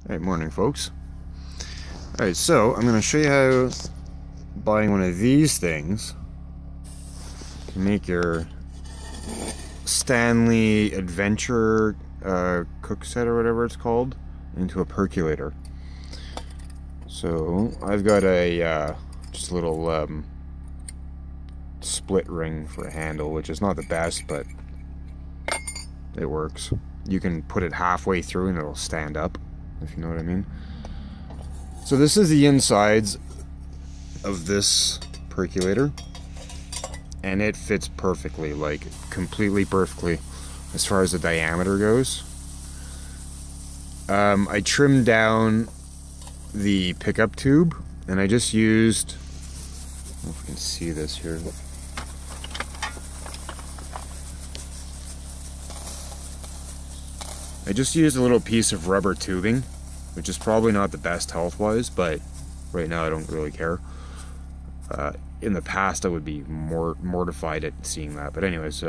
Alright, morning folks. Alright, so I'm going to show you how buying one of these things can make your Stanley Adventure cook set or whatever it's called into a perculator. So I've got a just a little split ring for a handle, which is not the best, but it works. You can put it halfway through and it'll stand up, if you know what I mean. So this is the insides of this perculator, and it fits perfectly, like completely perfectly as far as the diameter goes. I trimmed down the pickup tube, and I just used, I don't know if you can see this here. I just used a little piece of rubber tubing, which is probably not the best health-wise, but right now I don't really care. In the past I would be mortified at seeing that, but anyways,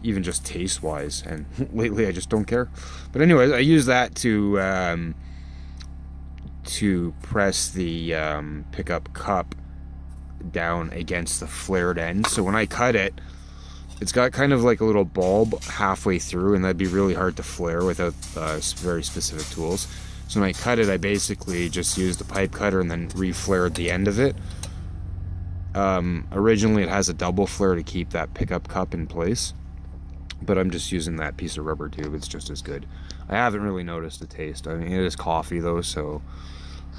even just taste-wise, and lately I just don't care. But anyways, I use that to press the pickup cup down against the flared end, so when I cut it, it's got kind of like a little bulb halfway through, and that'd be really hard to flare without very specific tools. So when I cut it, I basically just used a pipe cutter and then re-flared the end of it. Originally it has a double flare to keep that pickup cup in place, but I'm just using that piece of rubber tube. It's just as good. I haven't really noticed a taste. I mean, it is coffee though, so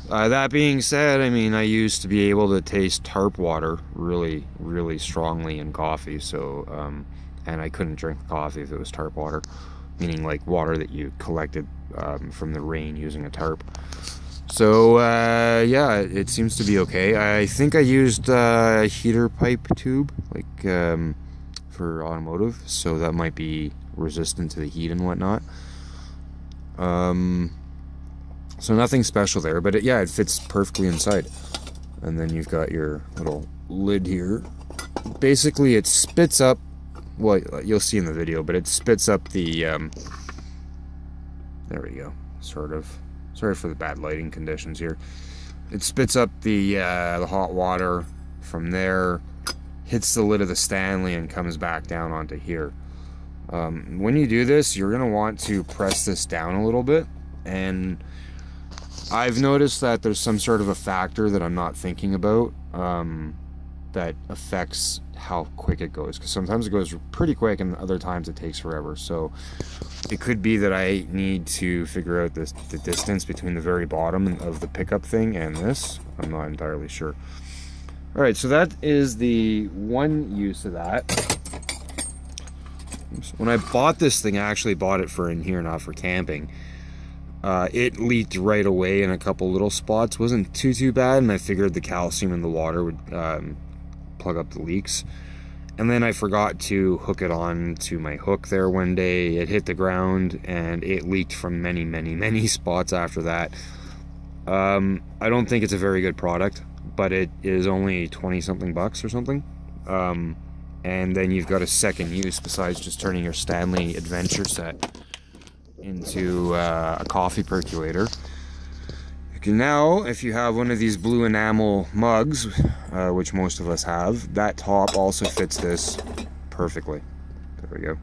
that being said, I mean, I used to be able to taste tarp water really, really strongly in coffee, so, and I couldn't drink coffee if it was tarp water, meaning like water that you collected from the rain using a tarp. So, yeah, it seems to be okay. I think I used a heater pipe tube, like, for automotive, so that might be resistant to the heat and whatnot. So nothing special there, but yeah, it fits perfectly inside. And then you've got your little lid here. Basically, it spits up, well, you'll see in the video, but it spits up the, there we go, sort of. Sorry for the bad lighting conditions here. It spits up the hot water from there, hits the lid of the Stanley, and comes back down onto here. When you do this, you're going to want to press this down a little bit, and I've noticed that there's some sort of a factor that I'm not thinking about that affects how quick it goes, because sometimes it goes pretty quick and other times it takes forever. So it could be that I need to figure out the distance between the very bottom of the pickup thing and this. I'm not entirely sure. Alright, so that is the one use of that. When I bought this thing, I actually bought it for in here, not for camping. It leaked right away in a couple little spots. Wasn't too bad, and I figured the calcium in the water would plug up the leaks. And then I forgot to hook it on to my hook there one day. It hit the ground and it leaked from many spots after that. I don't think it's a very good product, but it is only 20 something bucks or something. And then you've got a second use besides just turning your Stanley Adventure set into a coffee percolator. You can now, if you have one of these blue enamel mugs, which most of us have, that top also fits this perfectly. There we go.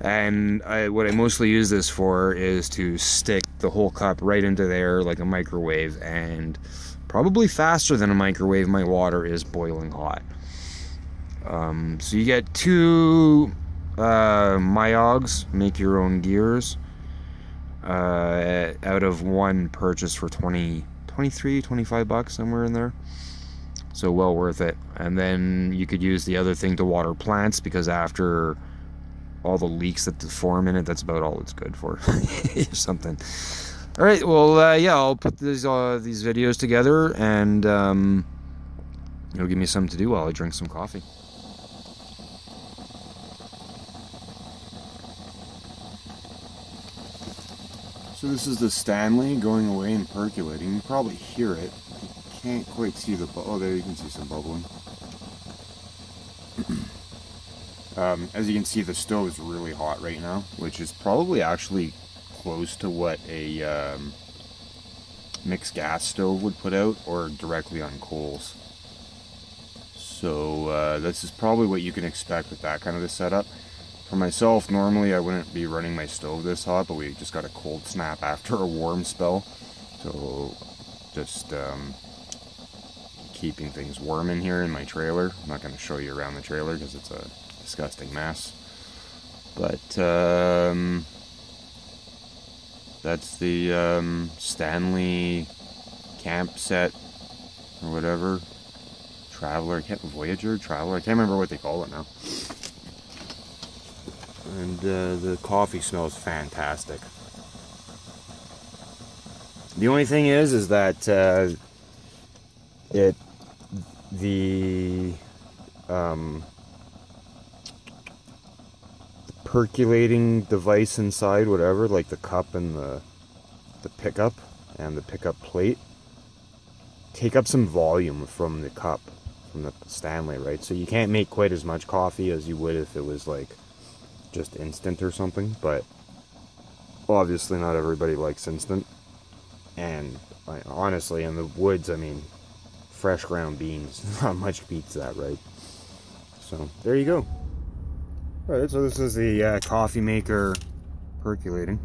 And what I mostly use this for is to stick the whole cup right into there like a microwave, and probably faster than a microwave. My water is boiling hot. So you get two Myogs, make your own gears, out of one purchase for 25 bucks, somewhere in there. So well worth it. And then you could use the other thing to water plants, because after all the leaks that form in it, that's about all it's good for. Something. Alright, well, yeah, I'll put these videos together, and it'll give me something to do while I drink some coffee. So this is the Stanley going away and percolating. You can probably hear it. You can't quite see the oh, there you can see some bubbling. As you can see, the stove is really hot right now, which is probably actually close to what a mixed gas stove would put out, or directly on coals. So this is probably what you can expect with that kind of a setup. For myself, normally I wouldn't be running my stove this hot, but we just got a cold snap after a warm spell. So just keeping things warm in here in my trailer. I'm not going to show you around the trailer because it's a disgusting mess. But that's the Stanley camp set or whatever. Traveler, Voyager, Traveler, I can't remember what they call it now. And the coffee smells fantastic. The only thing is that the percolating device inside, whatever, like the cup and the pickup and the pickup plate, take up some volume from the cup, from the Stanley, right? So you can't make quite as much coffee as you would if it was like just instant or something, but obviously not everybody likes instant. And honestly, in the woods, I mean, fresh ground beans, not much beats that, right? So there you go. Alright, so this is the coffee maker percolating.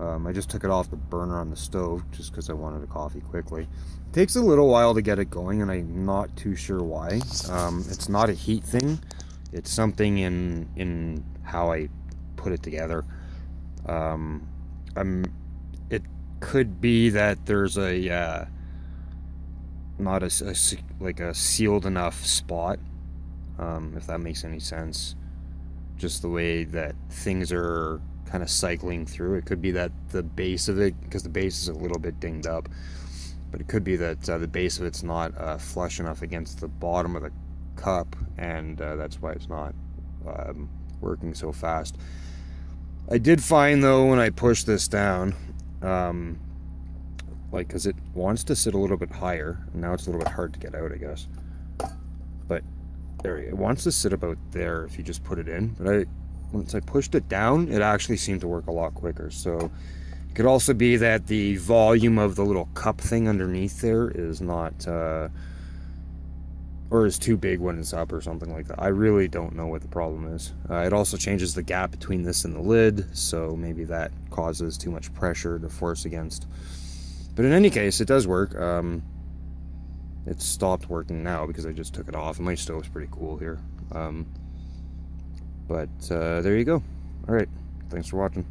I just took it off the burner on the stove just because I wanted a coffee quickly. It takes a little while to get it going, and I'm not too sure why. It's not a heat thing. It's something in how I put it together. It could be that there's a not like a sealed enough spot, if that makes any sense. Just the way that things are kind of cycling through. It could be that the base of it, because the base is a little bit dinged up, but it could be that the base of it's not flush enough against the bottom of the cup, and that's why it's not working so fast. I did find though, when I push this down, like, because it wants to sit a little bit higher, and now it's a little bit hard to get out, I guess, but there, it wants to sit about there if you just put it in. But once I pushed it down, it actually seemed to work a lot quicker. So it could also be that the volume of the little cup thing underneath there is not or is too big when it's up or something like that. I really don't know what the problem is. It also changes the gap between this and the lid, so maybe that causes too much pressure to force against. But in any case, it does work. It's stopped working now because I just took it off, and my stove's pretty cool here. But there you go. Alright, thanks for watching.